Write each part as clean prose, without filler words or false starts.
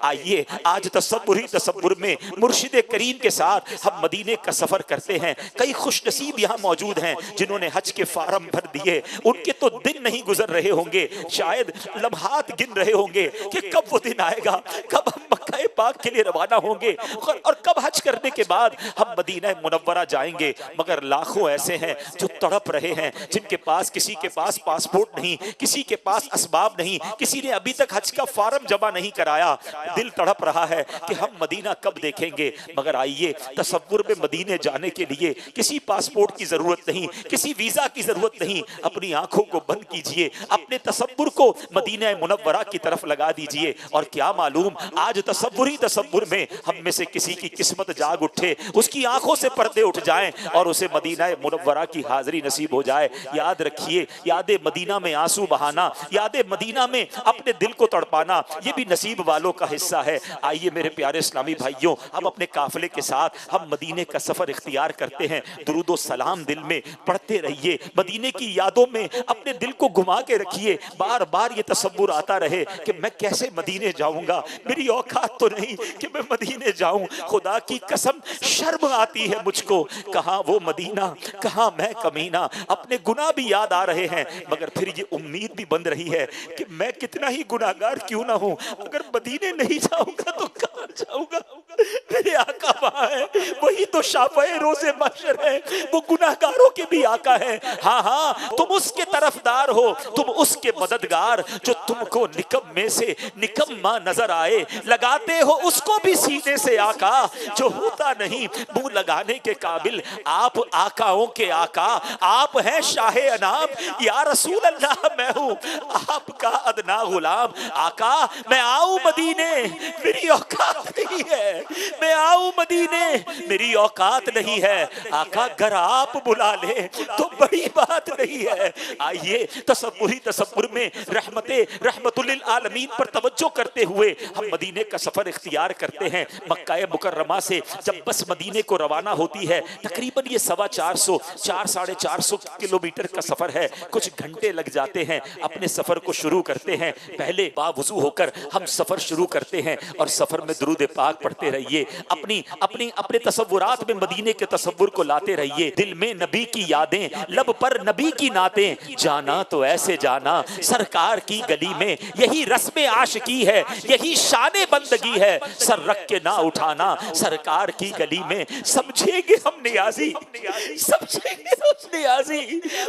آئیے آج تصور ہی تصور میں مرشد کریم کے ساتھ ہم مدینے کا سفر کرتے ہیں۔ کئی خوش نصیب یہاں موجود ہیں جنہوں نے حج کے فارم بھر دیے، ان کے تو دن نہیں گزر رہے ہوں گے، شاید لمحات گن رہے ہوں گے کہ کب وہ دن آئے گا، کب ہم مکہ پاک کے لیے روانہ ہوں گے اور کب حج کرنے کے بعد ہم مدینہ منورہ جائیں گے۔ مگر لاکھوں ایسے ہیں جو تڑپ رہے ہیں، جن کے پاس کسی کے پاس پاسپورٹ نہیں، کسی کے پاس اسباب نہیں، کسی نے ابھی تک حج کا فارم جمع نہیں کرایا۔ دل تڑپ رہا ہے کہ ہم مدینہ کب دیکھیں گے۔ مگر آئیے تصور میں مدینے جانے کے لیے کسی پاسپورٹ کی ضرورت نہیں، کسی ویزا کی ضرورت نہیں۔ اپنی آنکھوں کو بند کیجئے، اپنے تصور کو مدینہ منورہ کی طرف لگا دیجئے، اور کیا معلوم آج تصور ہی تصور میں ہم میں سے کسی کی قسمت جاگ اٹھے، اس کی آنکھوں سے پردے اٹھ جائیں اور اسے مدینہ منورہ کی حاضری نصیب ہو جائے۔ یاد رکھیے، یاد مدینہ میں آنسو بہانا، یاد مدینہ میں اپنے دل کو تڑپانا، یہ بھی نصیب والوں کا حصہ ہے۔ آئیے میرے پیارے اسلامی بھائیوں، ہم اپنے قافلے کے ساتھ ہم مدینے کا سفر اختیار کرتے ہیں۔ درود و سلام دل میں پڑھتے رہیے، مدینے کی یادوں میں اپنے دل کو گھما کے رکھیے، بار بار یہ تصور آتا رہے کہ میں کیسے مدینے جاؤں گا، میری اوقات تو نہیں کہ میں مدینے جاؤں۔ خدا کی قسم شرم آتی ہے مجھ کو، کہاں وہ مدینہ، کہاں میں کمینہ۔ اپنے گناہ بھی یاد آ رہے ہیں، مگر پھر یہ امید بھی بن رہی ہے کہ میں کتنا ہی گناہگار کیوں نہ ہوں، اگر مدینے نہیں جاؤں گا تو کہاں جاؤں گا۔ میرے آقا وہاں ہے، وہی تو شافعِ روز محشر ہے، وہ گناہگاروں کے بھی آقا ہے۔ ہاں ہاں، تم اس کے طرفدار ہو، تم اس کے مددگار، جو تم کو نکمے سے نکما نظر آئے، لگاتے ہو اس کو بھی سینے سے آقا، جو ہوتا نہیں منہ لگانے کے قابل۔ آپ آقاؤں کے آقا، آپ ہیں شاہ انام، یا رسول اللہ میں ہوں آپ کا ادنا غلام۔ آقا میں آؤں مدینے، میری اوقات نہیں ہے، میں آؤں مدینے، میری اوقات نہیں ہے۔ آقا گر آپ بلا لے تو بڑی بات نہیں ہے۔ آئیے تصوری تصور میں رحمت للعالمین پر توجہ کرتے ہوئے ہم مدینے کا سفر اختیار کرتے ہیں۔ مکہ مکرمہ سے جب بس مدینے کو روانہ ہوتی ہے، تقریباً یہ 450 کلومیٹر کا سفر ہے، کچھ گھنٹے لگ جاتے ہیں۔ اپنے سفر کو شروع کرتے ہیں، پہلے باوضو ہو کر ہم سفر شروع کرتے ہیں، اور سفر میں درود پاک پڑھتے رہیے، اپنے تصورات میں مدینے کے تصور کو لاتے رہیے، دل میں نبی کی یادیں، لب پر نبی کی نعتیں، جانا تو ایسے جانا سرکار کی گلی میں، یہی رسم عاشقی ہے، یہی شان بندگی ہے، سر رکھ کے نہ اٹھانا سرکار کی گلی میں۔ سمجھیں گے ہم نیازی، سمجھیں گے ہم نیازی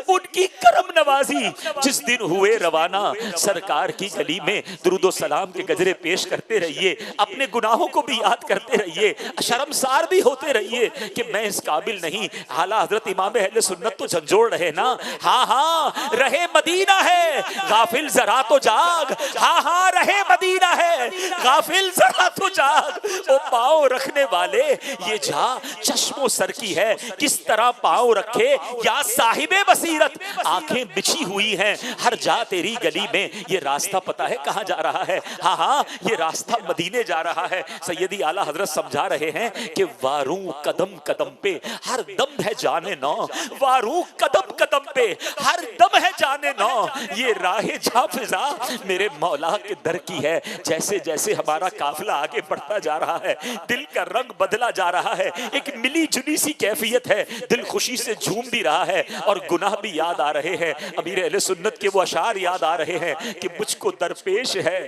ان کی کرم نوازی، جس دن ہوئے روانہ سرکار کی گلی میں۔ درود و سلام کے گجرے پیش کرتے رہیے، اپنے گناہوں کو بھی یاد کرتے رہیے، شرمسار بھی ہوتے رہیے کہ میں اس قابل نہیں۔ اعلیٰ حضرت امام اہل سنت تو جھنجھوڑ رہے نا، ہاں ہاں رہے مدینہ ہے غافل ذرا تو جاگ، ہاں ہاں رہے مدینہ ہے غافل ذرا تو جاگ۔ وہ پاؤں رکھنے والے یہ جا چشم و سر کی ہے، کس طرح پاؤں رکھے یا صاحب بصیرت۔ آنکھیں بچھی ہوئی ہیں ہر جا تیری گلی میں، یہ راستہ پتا ہے کہاں جا رہا ہے؟ ہاں ہاں یہ راستہ مدینے جا رہا ہے۔ سیدی اعلیٰ حضرت سمجھا رہے ہیں کہ واروں قدم قدم پہ ہر دم ہے جانے نو، واروں قدم قدم پہ ہر دم ہے جانے نو، یہ راہ جاں فضا میرے مولا کے در کی ہے۔ جیسے جیسے ہمارا قافلہ آگے بڑھتا جا رہا ہے، دل کا رنگ بدلا جا رہا ہے، ایک ملی جلی سی کیفیت ہے، دل خوشی سے جھوم بھی رہا ہے اور گناہ بھی یاد آ رہے ہیں۔ امیر اہل سنت کے وہ اشعار یاد آ رہے ہیں کہ مجھ کو درپیش ہے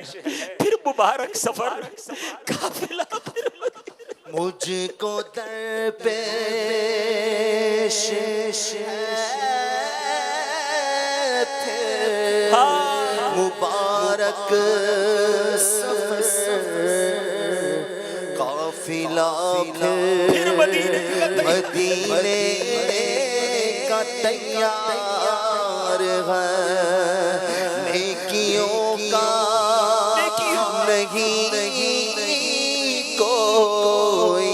پھر مبارک سفر قافلہ پھر مجھ کو درپیش پھر مبارک سفر قافلہ پھر مدینے کا تیار ہے، نیکیوں کا نہیں کوئی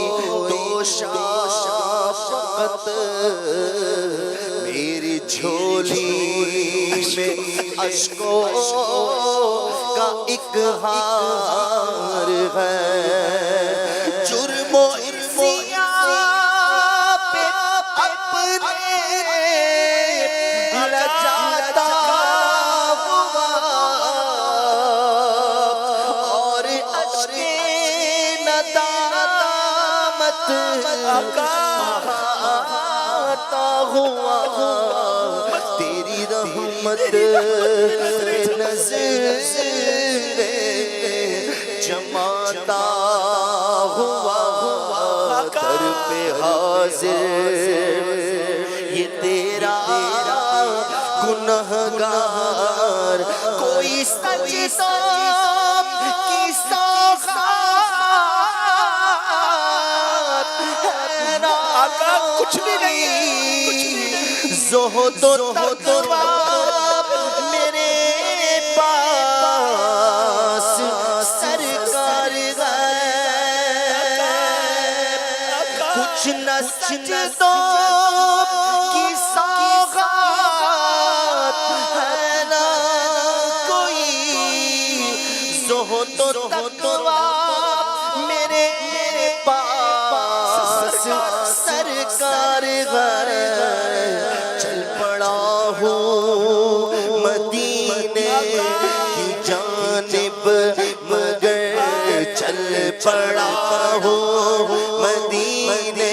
دوشافت، میری جھولی میں اشکوں کا ایک ہار ہے، جرم و آتا ہوا تیری رحمت نظر جماتا ہوا در پہ حاضر یہ تیرا گنہگار کوئی سجدہ کی سوغات ہے نا آقا کچھ بھی نہیں زہد و تقویٰ میرے پاس سرکار غیب کچھ نہ سجدوں کی سوغات ہے نا کوئی زہد و تقویٰ میرے پاس سرکار غیب چل پڑا ہوں مدینے کی جانب مگر چل پڑا ہوں مدینے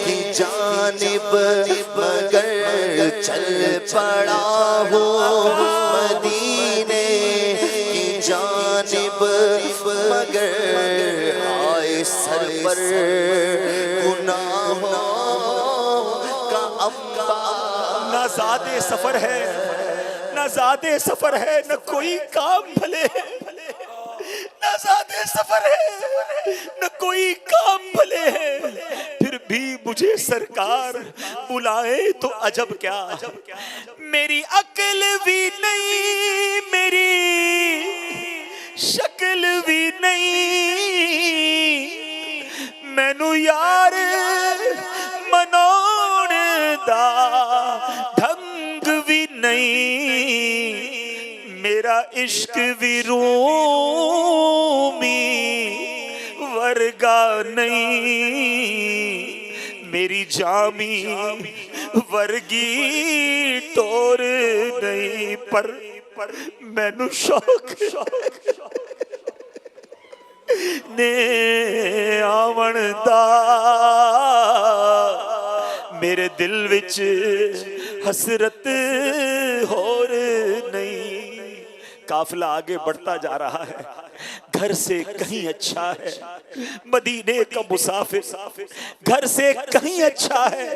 کی جانب مگر چل پڑا ہوں مدینے کی جانب مگر آئے سر پر گناہوں کا انبار نہ زیادہ سفر ہے نہ زیادہ سفر ہے نہ کوئی کام بھلے نہ زیادہ سفر ہے نہ کوئی کام بھلے ہے پھر بھی مجھے سرکار بلائے تو عجب کیا میری عقل بھی نہیں میری شکل بھی نہیں مینو یار مناؤن دا ڈھنگ بھی نہیں میرا عشق بھی رومی ورگا نہیں میری جامی ورگی ٹور نہیں پر مینو شوق نے آون دا میرے دل وچ حسرت ہور نہیں قافلہ آگے بڑھتا جا رہا ہے گھر سے کہیں اچھا ہے مدینے کا مسافر گھر سے کہیں اچھا ہے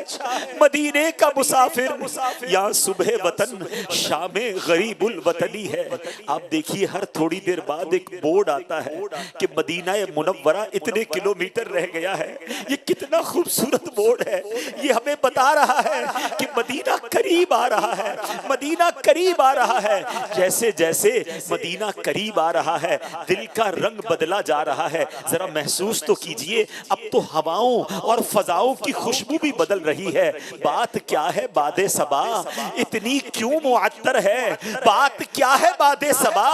مدینے کا مسافر یہاں صبح وطن شام غریب الوطنی ہے آپ دیکھیے ہر تھوڑی دیر بعد ایک بورڈ آتا ہے کہ مدینہ منورہ اتنے کلومیٹر رہ گیا ہے یہ کتنا خوبصورت بورڈ ہے یہ ہمیں بتا رہا ہے کہ مدینہ قریب آ رہا ہے مدینہ قریب آ رہا ہے جیسے جیسے مدینہ قریب آ رہا ہے دل کا رنگ بدلا جا رہا ہے ذرا محسوس تو کیجئے اب تو ہواؤں اور فضاؤں کی خوشبو بھی بدل رہی ہے بات کیا ہے باد صبا اتنی کیوں معطر ہے بات کیا ہے باد صبا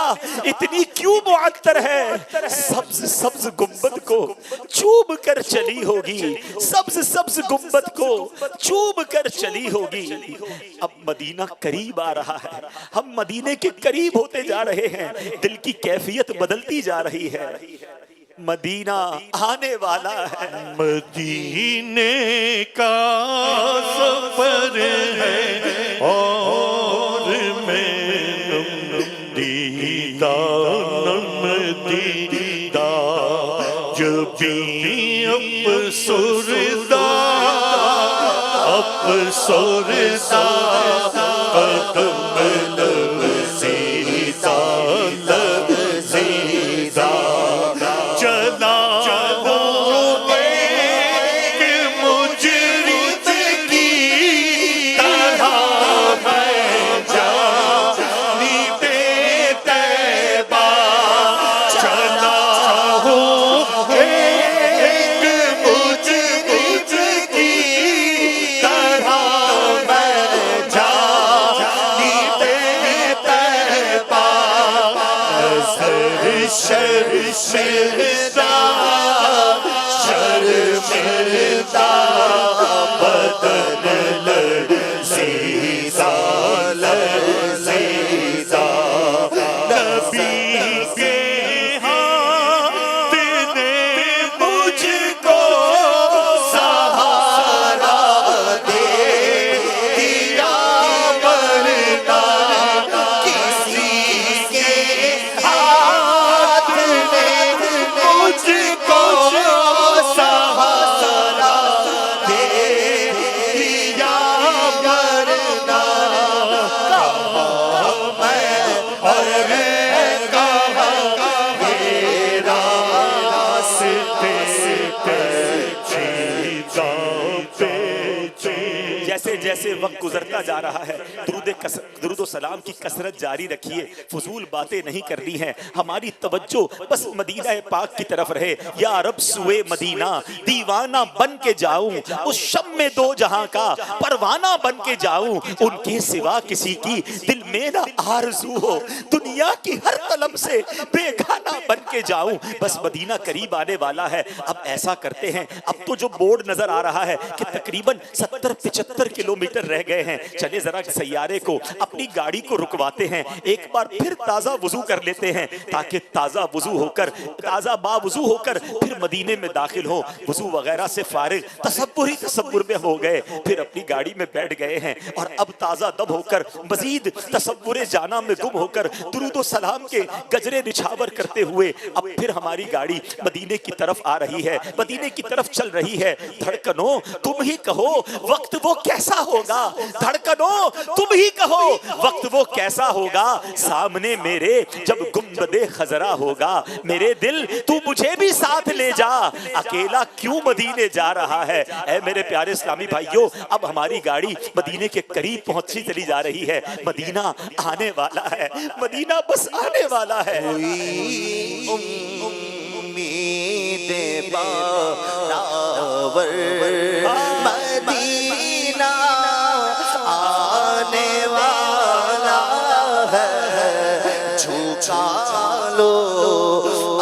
اتنی کیوں معطر ہے سبز سبز گنبد کو چوب کر چلی ہوگی سبز سبز گنبد کو چوب کر چلی ہوگی اب مدینہ قریب آ رہا ہے ہم مدینے کے قریب ہوتے جا رہے ہیں دل کی کیفیت بدلتی جا رہی ہے مدینہ آنے والا ہے مدینے کا سفر ہے اور میں دیدہ نم دیدہ جب بھی افسردہ قدم لرزیدہ لرزیدہ چلا ہوں ایک مجرد کی طرح میں جانی بے تیبہ چلا ہوں ایک مجرد کی طرح میں جانی بے تیبہ شرمندہ شرمندہ بدن لرزیدہ لرزیدہ نبی کے ہاتھ نے مجھ کو جیسے وقت گزرتا جا رہا ہے درود و سلام کی کثرت جاری رکھیے، فضول باتیں نہیں کرنی ہیں، ہماری توجہ بس مدینہ پاک کی طرف رہے۔ یا رب سوئے مدینہ دیوانہ بن کے جاؤں، اس شم میں دو جہاں کا پروانہ بن کے جاؤں، ان کے سوا کسی کی دل میں نہ آرزو ہو، دنیا کی ہر طلب سے بیگانہ بن کے جاؤں، بس مدینہ قریب آنے والا ہے۔ اب ایسا کرتے ہیں، اب تو جو بورڈ نظر آ رہا ہے کہ تقریباً 70-75 کلومیٹر رہ گئے ہیں، چلے ذرا سیارے کو اپنی گاڑی کو رکواتے ہیں، ایک بار پھر تازہ وضو کر لیتے ہیں تاکہ تازہ با وضو ہو کر پھر مدینے میں داخل ہو۔ وضو وغیرہ سے فارغ تصور میں ہو گئے، پھر اپنی گاڑی میں بیٹھ گئے ہیں، اور اب تازہ دب ہو کر مزید تصور جانا میں گم ہو کر درود و سلام کے گجرے نچھاور کرتے ہوئے اب پھر ہماری گاڑی مدینے کی طرف آ رہی ہے، مدینے کی طرف چل رہی ہے۔ دھڑکنوں تم ہی کہو وقت وہ کیسا ہوگا، دھڑکنوں تم ہی کہو وقت وہ کیسا ہوگا، سامنے میرے جب گنبد خضرا ہوگا، میرے دل تو مجھے بھی ساتھ لے جا، اکیلا کیوں مدینے جا رہا ہے۔ اے میرے پیارے اسلامی بھائیوں، اب ہماری گاڑی مدینے کے قریب پہنچتی چلی جا رہی ہے، مدینہ آنے والا ہے، مدینہ بس آنے والا ہے۔ امید بارآور مدینہ آنے والا ہے، جھکا لو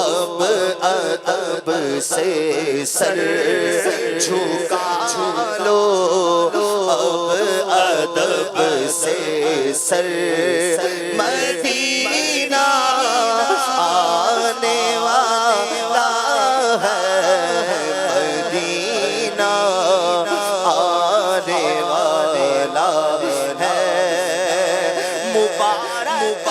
اب ادب سے سر، جھکا لو اب ادب سے سر، مدینہ آنے والا ہے، مدینہ آنے والا ہے، مبارک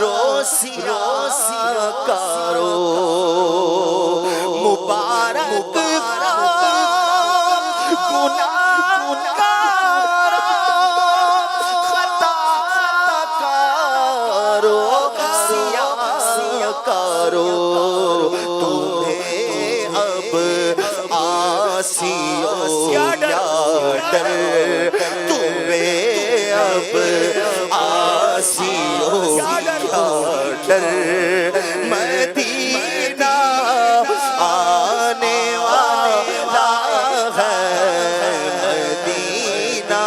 روسیا کارو، مبارک خطا کارو، سیاہ کارو، تمہیں اب آسیو یا ڈر، تمہیں اب آسیو ڈر، مدینہ آنے والا ہے، مدینہ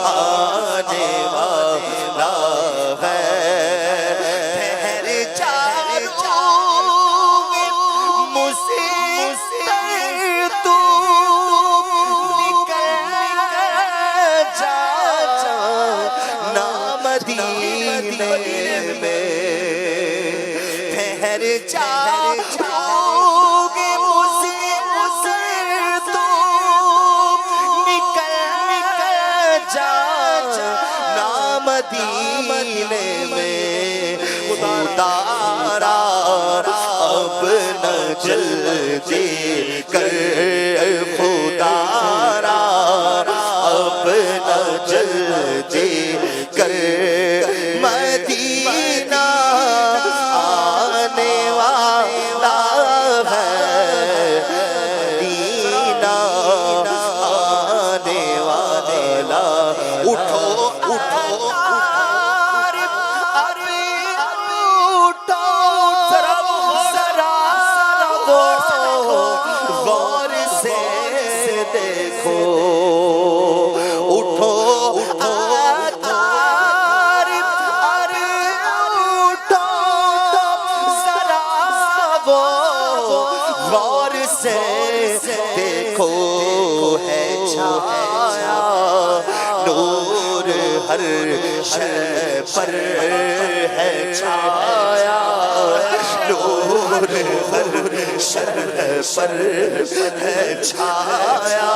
آنے والا ہے، ٹھہر جا مجھ سے تو نکل جا نا مدینے میں، ٹھہر جا تو نکل جا نا مدینے میں، خدارا اب نہ جلدی کر، خدارا اب نہ جلدی کر، مدینہ آنے والا ہے، مدینہ آنے والا، اٹھو اٹھو غور سے دیکھو، اٹھو اٹھو غور سے دیکھو، ہے چھایا نور ہر شے پر، ہے چھایا نور ہر شے پر، ہے چھایا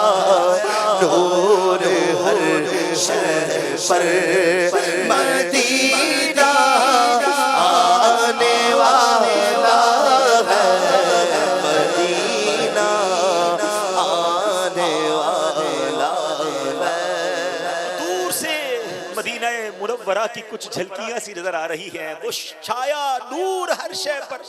نور ہر شے پر، مدینہ آنے والا ہے، مدینہ آنے والا ہے۔ دور سے مدینہ منورہ کی کچھ جھلکیاں سی نظر آ رہی ہیں. وہ چھایا نور ہر شے پر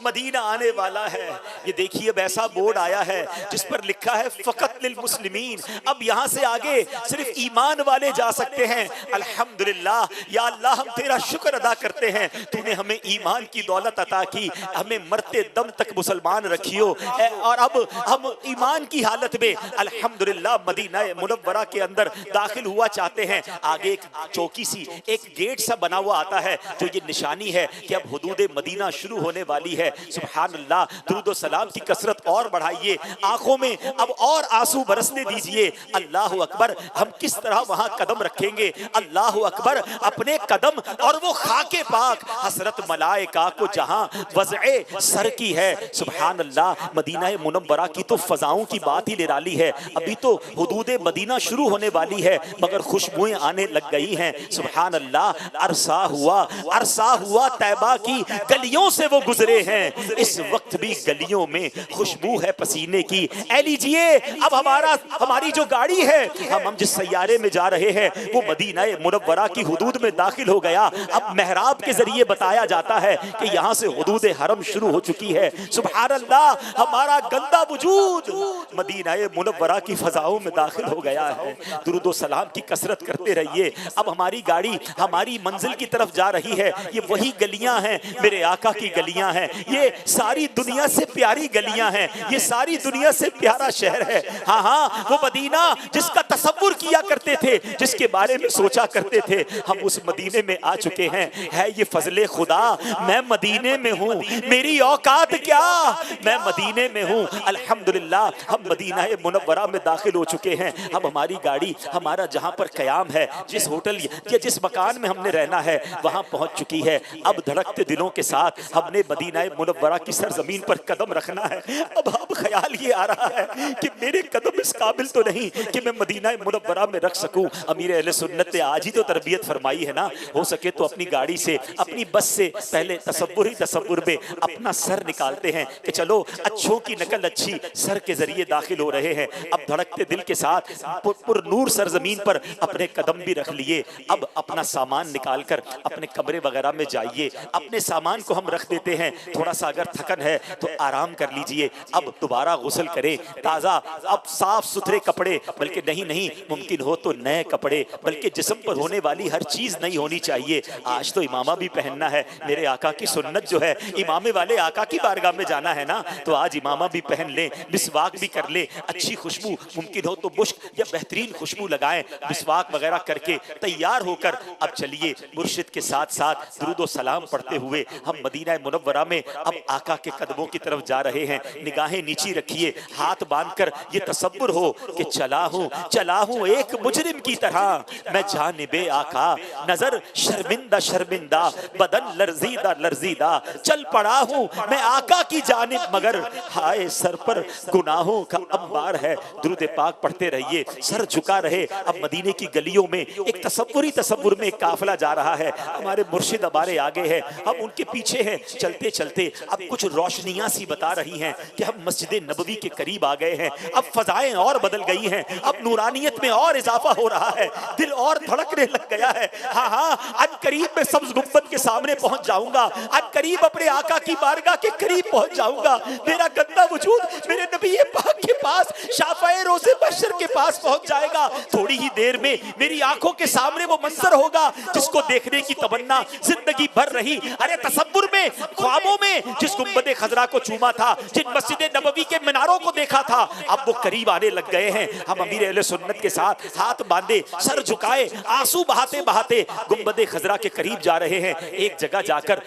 مدینہ آنے والا ہے. یہ دیکھیے اب ایسا بورڈ آیا ہے جس پر لکھا ہے فقط للمسلمین. اب یہاں سے آگے صرف ایمان والے جا سکتے ہیں. الحمدللہ یا اللہ ہم تیرا شکر ادا کرتے ہیں, تو نے ہمیں ایمان کی دولت عطا کی, ہمیں مرتے دم تک مسلمان رکھیو, اور اب ہم ایمان کی حالت میں الحمدللہ مدینہ منورہ کے اندر داخل ہوا چاہتے ہیں. آگے ایک چوکی سی, ایک گیٹ سا بنا ہوا آتا ہے جو یہ نشانی ہے کہ اب حدود مدینہ شروع ہونے والی ہے. سبحان اللہ, درود و سلام کی کثرت اور بڑھائیے, آنکھوں میں اب اور آنسو برسنے دیجئے. اللہ اکبر, ہم کس طرح وہاں قدم رکھیں گے. اللہ اکبر, اپنے قدم اور وہ خاک پاک حسرت ملائکہ کو جہاں وضع سر کی ہے. سبحان اللہ, مدینہ منورہ کی تو فضاؤں کی بات ہی نرالی ہے. ابھی تو حدود مدینہ شروع ہونے والی ہے مگر خوشبوئیں آنے لگ گئی ہیں. سبحان اللہ, عرصہ ہوا طیبہ کی گلیوں سے وہ گزرے ہیں, اس وقت بھی گلیوں میں خوشبو ہے پسینے کی. اے لیجئے, اب ہماری جو گاڑی ہے, ہم جس سیارے میں جا رہے ہیں وہ مدینہ منورہ کی حدود میں داخل ہو گیا. اب محراب کے ذریعے بتایا جاتا ہے کہ یہاں سے حدود حرم شروع ہو چکی ہے. سبحان اللہ, ہمارا گندا وجود مدینہ منورہ کی فضاؤں میں داخل ہو گیا ہے. درود و سلام کی کثرت کرتے رہیے. اب ہماری گاڑی ہماری منزل کی طرف جا رہی ہے. یہ وہی گلیاں ہیں, میرے آقا کی گلیاں ہیں. یہ ساری دنیا سے پیاری گلیاں ہیں, یہ ساری دنیا سے پیارا شہر ہے. ہاں ہاں, وہ مدینہ جس کا تصور کیا کرتے تھے, جس کے بارے میں سوچا کرتے تھے, ہم اس مدینے میں آ چکے ہیں. ہے یہ فضل خدا, میں مدینے میں ہوں, میری اوقات کیا, میں مدینے میں ہوں. الحمدللہ, ہم مدینہ منورہ میں داخل ہو چکے ہیں. اب ہماری گاڑی ہمارا جہاں پر قیام ہے, جس ہوٹل یا جس مکان میں ہم نے رہنا ہے, وہاں پہنچ چکی ہے. اب دھڑکتے دلوں کے ساتھ ہم نے مدینہ منورہ کی سرزمین پر قدم رکھنا ہے. اب خیال یہ آ رہا ہے کہ میرے قدم اس قابل تو نہیں کہ میں مدینہ منورہ میں رکھ سکوں. امیر اہل سنت نے آج ہی تو تربیت فرمائی ہے نا, ہو سکے تو اپنی گاڑی سے, اپنی بس سے پہلے تصور میں اپنا سر نکالتے ہیں کہ چلو اچھوں کی نقل اچھی سر کے ذریعے داخل ہو رہے ہیں. اب دھڑکتے دل کے ساتھ پر نور سرزمین پر اپنے قدم بھی رکھ لیے. اب اپنا سامان نکال کر اپنے کمرے وغیرہ میں جائیے. اپنے سامان کو ہم رکھ دیتے ہیں, تھوڑا سا اگر تھکن ہے تو آرام کر لیجئے. اب دوبارہ غسل کریں, تازہ اب صاف ستھرے کپڑے, بلکہ نہیں ممکن ہو تو نئے کپڑے, بلکہ جسم پر ہونے والی ہر چیز نہیں ہونی چاہیے. آج تو امامہ بھی پہننا ہے, میرے آقا کی سنت جو ہے, امامے والے آقا کی بارگاہ میں جانا ہے نا, تو آج امامہ بھی پہن لیں, مسواک بھی کر لیں, اچھی خوشبو ممکن ہو تو مشک یا بہترین خوشبو لگائیں, مسواک وغیرہ کر کے تیار ہو کر اب چلیے مرشد کے ساتھ ساتھ درود و سلام پڑھتے ہوئے ہم مدینہ منورہ میں اب آقا کے قدموں کی طرف جا رہے ہیں. نگاہیں نیچی رکھیے, ہاتھ باندھ کر یہ تصور ہو کہ چلا ہوں ایک مجرم کی طرح میں جانب آقا, نظر شرمندہ بدن لرزیدہ چل پڑا ہوں میں آقا کی جانب, مگر ہائے سر پر گناہوں کا انبار ہے. درود پاک پڑھتے رہیے, سر جھکا رہے. اب مدینے کی گلیوں میں ایک تصور میں ایک قافلہ جا رہا ہے. ہمارے مرشد ہمارے آگے ہیں, ہم ان کے پیچھے ہیں. چلتے اب کچھ روشنیاں سی بتا رہی ہیں کہ ہم مسجد نبوی کے قریب آ گئے ہیں. اب فضائیں اور بدل گئی ہیں, اب نورانیت میں اور اضافہ ہو رہا ہے, دل اور دھڑکنے لگ گیا ہے. ہاں ان قریب میں سبز گنبد کے سامنے پہنچ جاؤں گا, ان قریب اپنے آقا کی بارگاہ کے قریب پہنچ جاؤں گا. میرا گندا وجود میرے نبی پاک کے پاس, شافعِ روز محشر کے پاس پہنچ جائے گا. تھوڑی ہی دیر میں میری آنکھوں کے سامنے وہ منظر ہوگا جس کو دیکھنے کی تمنا زندگی بھر رہی. ارے تصور میں, خوابوں میں جس گنبد خضرا کو چوما تھا, جن مسجد نبوی کے میناروں کو دیکھا تھا, اب وہ قریب آنے لگ گئے ہیں. ہم امیر اہل سنت کے ساتھ ہاتھ باندھے, سر جھکائے, آنسو بہاتے گنبد خضرا کے قریب جا رہے ہیں. ایک جگہ جا کر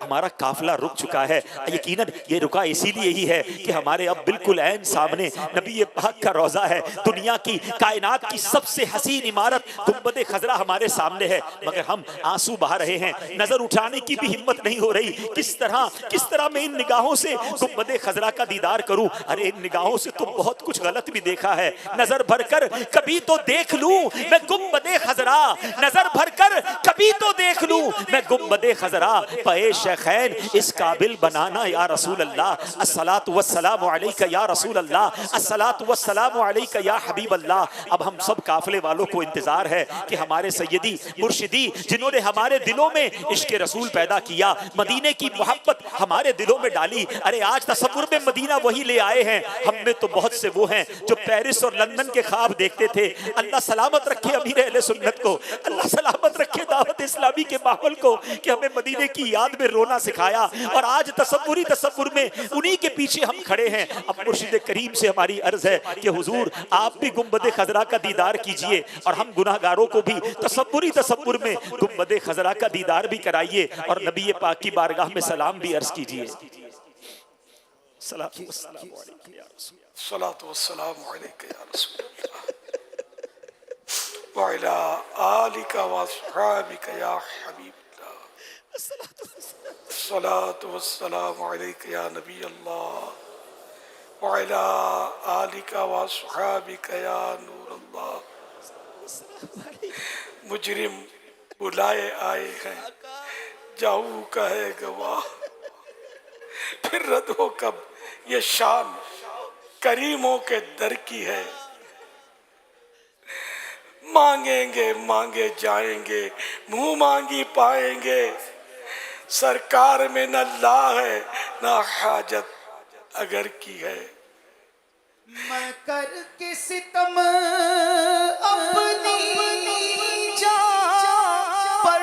ہمارا قافلہ رک چکا ہے. یقیناً یہ رکا اسی لیے ہی ہے کہ ہمارے اب بالکل عین سامنے نبی پاک کا روضہ ہے. دنیا کی, کائنات کی سب سے حسین عمارت گنبد خضرا ہمارے سامنے ہے, مگر ہم آنسو بہا رہے ہیں. نظر اٹھانے کی بھی ہمت نہیں ہو رہی. کس طرح کس طرح میں ان نگاہوں سے گنبد خضرا کا دیدار کروں؟ ارے ان نگاہوں سے تو بہت کچھ غلط بھی دیکھا ہے، نظر بھر کر کبھی تو دیکھ لوں میں گنبد خضرا، نظر بھر کر کبھی تو دیکھ لوں میں گنبد خضرا، پے شیخین اس قابل بنانا یا رسول اللہ، الصلاۃ والسلام علیک یا رسول اللہ، الصلاۃ والسلام علیک یا حبیب اللہ۔ اب ہم سب قافلے والوں کو انتظار ہے کہ ہمارے سیدی مرشدی جنہوں نے ہمارے دلوں میں عشق رسول پیدا کیا، مدینے کی محبت ہمارے دلوں میں ڈالی، ارے آج تصور میں مدینہ وہی لے آئے ہیں۔ ہم میں تو بہت سے وہ ہیں جو پیرس اور لندن کے خواب دیکھتے تھے، اللہ سلامت رکھے امیر اہل سنت کو، اللہ سلامت رکھے دعوت اسلامی کے ماحول کو کہ ہمیں مدینے کی یاد میں رونا سکھایا، اور آج تصور میں انہی کے پیچھے ہم کھڑے ہیں۔ اب مرشد کریم سے ہماری عرض ہے کہ حضور آپ بھی گنبد خضرا کا دیدار کیجئے، اور ہم گناہگاروں کو بھی تصور میں گنبد خضرا کا دیدار بھی کرائیے، اور نبی پاک کی بارگاہ میں سلام بھی عرض کیجئے۔ صلاۃ والسلام علیک یا رسول اللہ، الصلاۃ والسلام علیک یا رسول اللہ وعلی آلک واصحابک یا حبیب اللہ، الصلاۃ والسلام علیک یا نبی اللہ وعلی آلک واصحابک یا نور اللہ۔ مجرم بلائے آئے ہیں، جاؤ کا ہے گواہ، پھر رد ہو کب یہ شان کریموں کے در کی ہے۔ مانگیں گے مانگے جائیں گے، منہ مانگی پائیں گے، سرکار میں نہ لا ہے نہ حاجت اگر کی ہے۔ میں کر کے ستم اپنی جان پر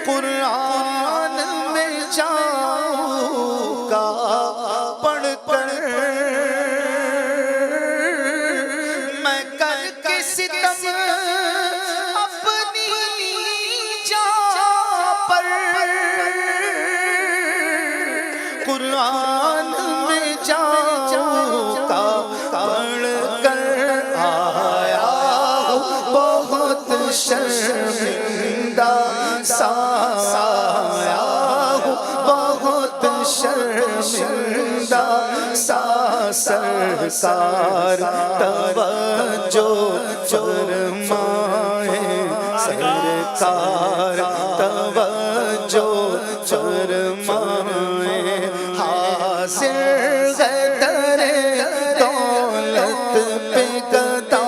قرآن میں جاؤں گا پڑھ کر، میں کر کے ستم اپنی جان پر قرآن میں جاؤں گا پڑھ کر آیا ہوں بہت شرمندہ سا، آیا ہوں بہت شرمندہ سا، سرکار توجہ فرمائے، سرکار توجہ فرمائے، حاضر ہے در دولت پہ گدا،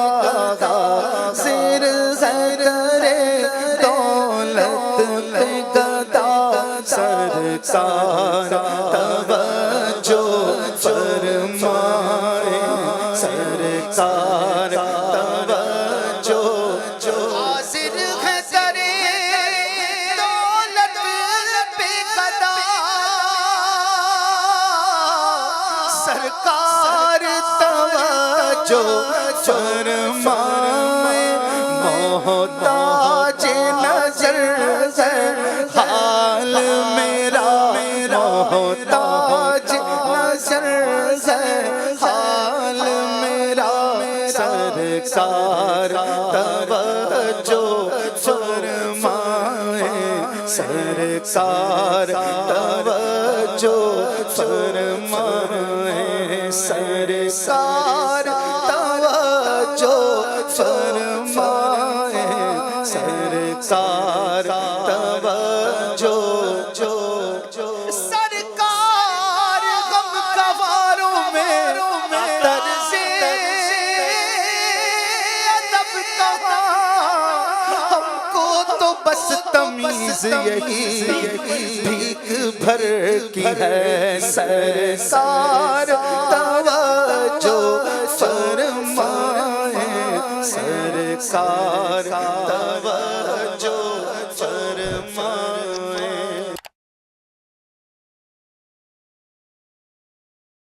حاضر ہے در دولت پہ گدا، سرکار توجہ فرمائے، سرکار توجہ، حاضر ہے در دولت پہ گدا، سرکار توجہ فرمائے، محتاج نظر ہے حال میرا، محتاج نظر ہے حال میرا، سرکار توجہ فرمائے، سرکار توجہ فرمائے، سرکار توجہ فرمائے، سرکار توجہ، سرکار غم گواروں میں طرز ادب کہاں، ہم کو تو بس تمیز یہی بھیک بھر کی ہے، سرکار توجہ فرمائے، سرکار توجہ